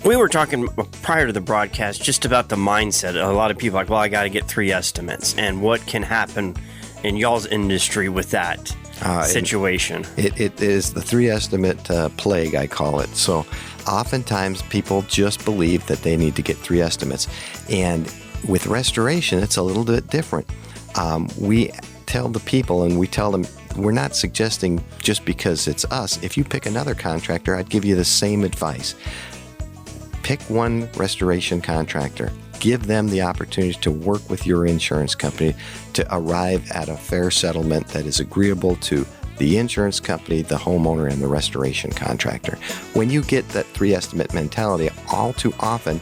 We were talking prior to the broadcast just about the mindset. A lot of people are like, well, I got to get 3 estimates. And what can happen in y'all's industry with that situation? It is the 3 estimate plague, I call it. So oftentimes people just believe that they need to get 3 estimates. And with restoration, it's a little bit different. We tell the people and we tell them, we're not suggesting just because it's us. If you pick another contractor, I'd give you the same advice. Pick one restoration contractor. Give them the opportunity to work with your insurance company to arrive at a fair settlement that is agreeable to the insurance company, the homeowner, and the restoration contractor. When you get that 3 estimate mentality, all too often,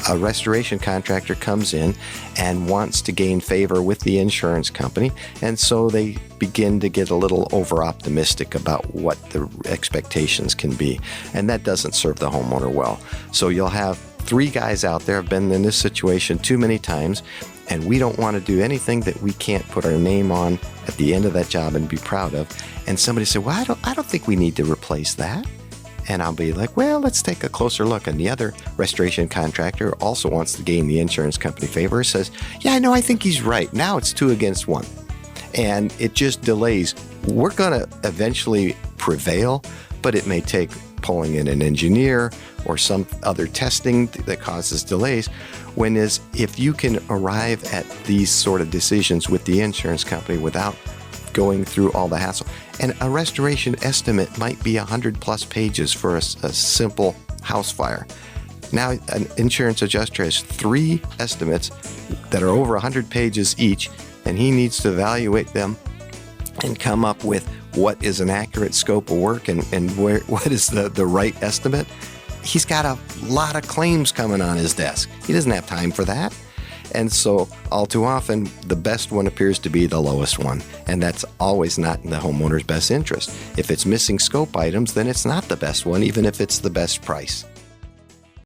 a restoration contractor comes in and wants to gain favor with the insurance company, and so they begin to get a little over-optimistic about what the expectations can be, and that doesn't serve the homeowner well. So you'll have 3 guys out there have been in this situation too many times, and we don't want to do anything that we can't put our name on at the end of that job and be proud of. And somebody said, well, I don't think we need to replace that. And I'll be like, well, let's take a closer look. And the other restoration contractor also wants to gain the insurance company favor, says, yeah, I know, I think he's right. Now it's 2 against 1. And it just delays. We're going to eventually prevail, but it may take pulling in an engineer or some other testing that causes delays. If you can arrive at these sort of decisions with the insurance company without going through all the hassle. And a restoration estimate might be 100+ pages for a simple house fire. Now, an insurance adjuster has 3 estimates that are over 100 pages each, and he needs to evaluate them and come up with what is an accurate scope of work and what is the right estimate. He's got a lot of claims coming on his desk. He doesn't have time for that. And so all too often, the best one appears to be the lowest one. And that's always not in the homeowner's best interest. If it's missing scope items, then it's not the best one, even if it's the best price.